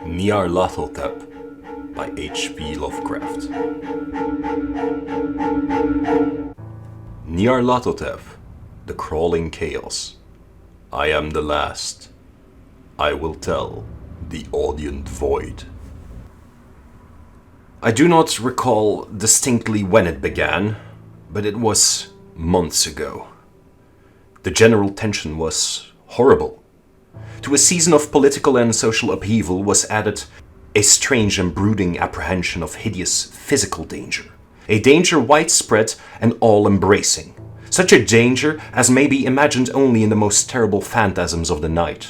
Nyarlathotep by H.P. Lovecraft. Nyarlathotep, the crawling chaos. I am the last. I will tell the audient void. I do not recall distinctly when it began, but it was months ago. The general tension was horrible. To a season of political and social upheaval was added a strange and brooding apprehension of hideous physical danger. A danger widespread and all-embracing. Such a danger as may be imagined only in the most terrible phantasms of the night.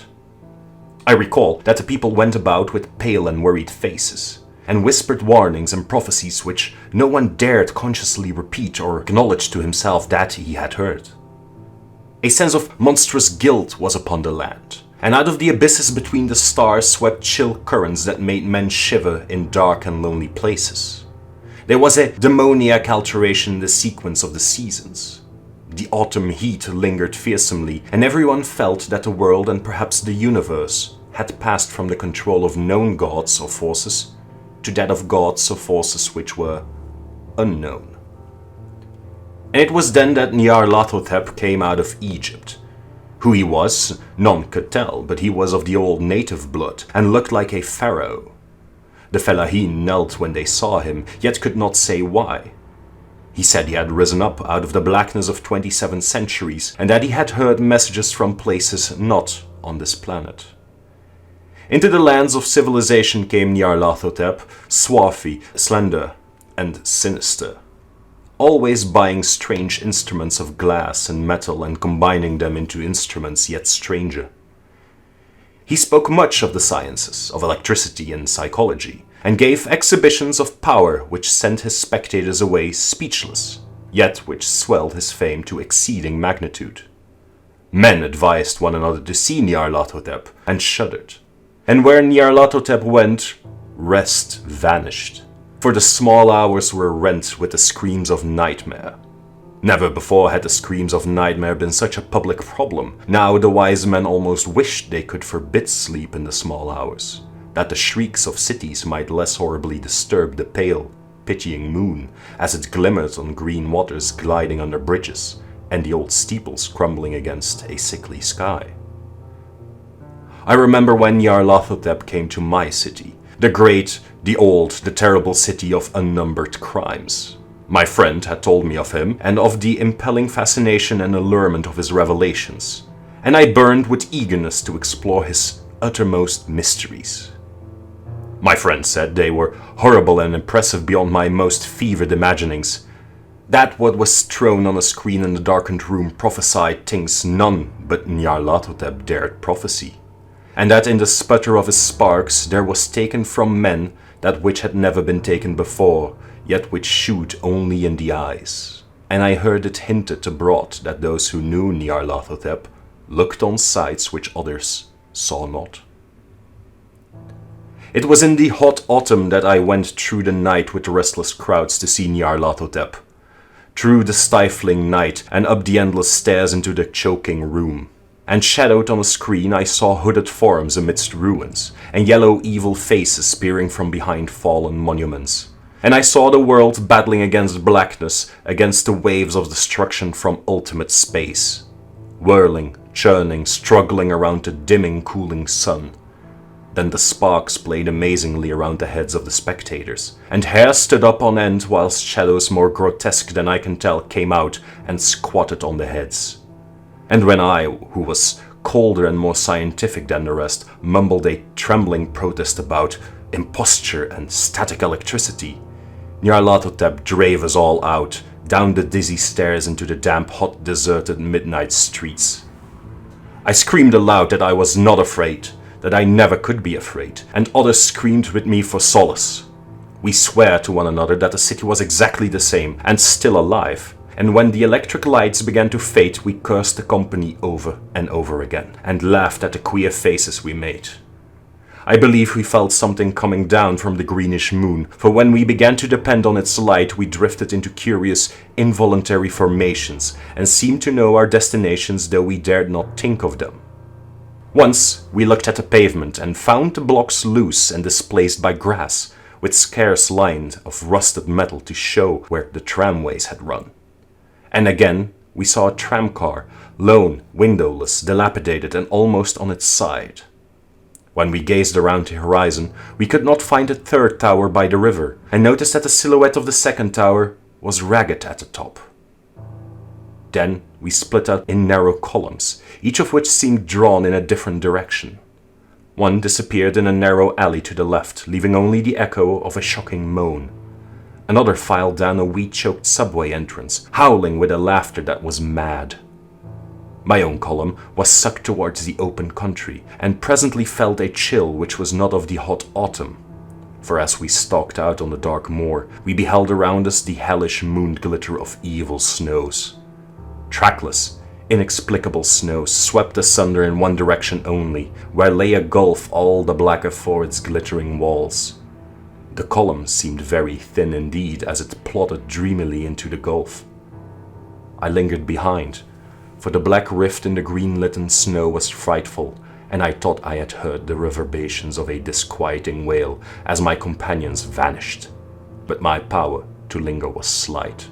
I recall that the people went about with pale and worried faces, and whispered warnings and prophecies which no one dared consciously repeat or acknowledge to himself that he had heard. A sense of monstrous guilt was upon the land, and out of the abysses between the stars swept chill currents that made men shiver in dark and lonely places. There was a demoniac alteration in the sequence of the seasons. The autumn heat lingered fearsomely, and everyone felt that the world and perhaps the universe had passed from the control of known gods or forces to that of gods or forces which were unknown. And it was then that Nyarlathotep came out of Egypt. Who he was, none could tell, but he was of the old native blood and looked like a pharaoh. The Fellahin knelt when they saw him, yet could not say why. He said he had risen up out of the blackness of 27 centuries, and that he had heard messages from places not on this planet. Into the lands of civilization came Nyarlathotep, swarthy, slender, and sinister, always buying strange instruments of glass and metal and combining them into instruments yet stranger. He spoke much of the sciences, of electricity and psychology, and gave exhibitions of power which sent his spectators away speechless, yet which swelled his fame to exceeding magnitude. Men advised one another to see Nyarlathotep, and shuddered. And where Nyarlathotep went, rest vanished, for the small hours were rent with the screams of nightmare. Never before had the screams of nightmare been such a public problem. Now the wise men almost wished they could forbid sleep in the small hours, that the shrieks of cities might less horribly disturb the pale, pitying moon as it glimmered on green waters gliding under bridges and the old steeples crumbling against a sickly sky. I remember when Nyarlathotep came to my city, the great, the old, the terrible city of unnumbered crimes. My friend had told me of him and of the impelling fascination and allurement of his revelations, and I burned with eagerness to explore his uttermost mysteries. My friend said they were horrible and impressive beyond my most fevered imaginings, that what was thrown on a screen in the darkened room prophesied things none but Nyarlathotep dared prophesy, and that in the sputter of his sparks there was taken from men that which had never been taken before, yet which shoot only in the eyes. And I heard it hinted abroad that those who knew Nyarlathotep looked on sights which others saw not. It was in the hot autumn that I went through the night with the restless crowds to see Nyarlathotep, through the stifling night and up the endless stairs into the choking room. And shadowed on a screen I saw hooded forms amidst ruins, and yellow evil faces peering from behind fallen monuments. And I saw the world battling against blackness, against the waves of destruction from ultimate space, whirling, churning, struggling around the dimming, cooling sun. Then the sparks played amazingly around the heads of the spectators, and hair stood up on end whilst shadows more grotesque than I can tell came out and squatted on the heads. And when I, who was colder and more scientific than the rest, mumbled a trembling protest about imposture and static electricity, Nyarlathotep drave us all out, down the dizzy stairs into the damp, hot, deserted midnight streets. I screamed aloud that I was not afraid, that I never could be afraid, and others screamed with me for solace. We swore to one another that the city was exactly the same, and still alive, and when the electric lights began to fade, we cursed the company over and over again, and laughed at the queer faces we made. I believe we felt something coming down from the greenish moon, for when we began to depend on its light, we drifted into curious, involuntary formations, and seemed to know our destinations though we dared not think of them. Once, we looked at the pavement and found the blocks loose and displaced by grass, with scarce lines of rusted metal to show where the tramways had run. And again, we saw a tramcar, lone, windowless, dilapidated and almost on its side. When we gazed around the horizon, we could not find a third tower by the river, and noticed that the silhouette of the second tower was ragged at the top. Then we split up in narrow columns, each of which seemed drawn in a different direction. One disappeared in a narrow alley to the left, leaving only the echo of a shocking moan. Another filed down a weed-choked subway entrance, howling with a laughter that was mad. My own column was sucked towards the open country, and presently felt a chill which was not of the hot autumn. For as we stalked out on the dark moor, we beheld around us the hellish mooned glitter of evil snows. Trackless, inexplicable snows swept asunder in one direction only, where lay a gulf all the blacker for its glittering walls. The column seemed very thin indeed as it plodded dreamily into the gulf. I lingered behind, for the black rift in the green-litten snow was frightful, and I thought I had heard the reverberations of a disquieting wail as my companions vanished, but my power to linger was slight.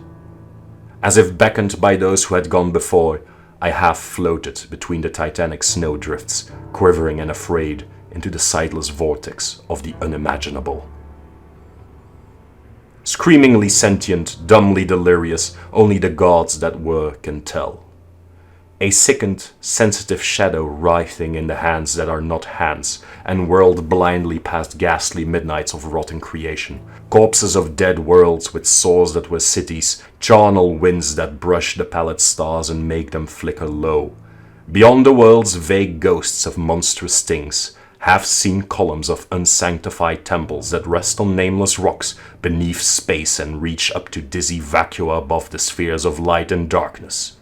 As if beckoned by those who had gone before, I half floated between the titanic snowdrifts, quivering and afraid into the sightless vortex of the unimaginable. Screamingly sentient, dumbly delirious, only the gods that were can tell. A sickened, sensitive shadow writhing in the hands that are not hands, and whirled blindly past ghastly midnights of rotting creation, corpses of dead worlds with sores that were cities, charnel winds that brush the pallid stars and make them flicker low. Beyond the worlds, vague ghosts of monstrous things, half-seen columns of unsanctified temples that rest on nameless rocks beneath space and reach up to dizzy vacua above the spheres of light and darkness.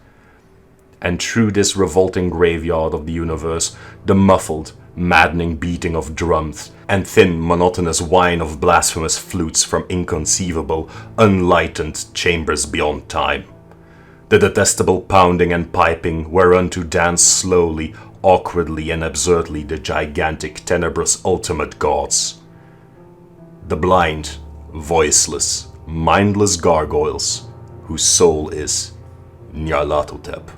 And through this revolting graveyard of the universe, the muffled, maddening beating of drums and thin, monotonous whine of blasphemous flutes from inconceivable, unlightened chambers beyond time. The detestable pounding and piping whereunto dance slowly, awkwardly and absurdly the gigantic, tenebrous ultimate gods. The blind, voiceless, mindless gargoyles, whose soul is Nyarlathotep.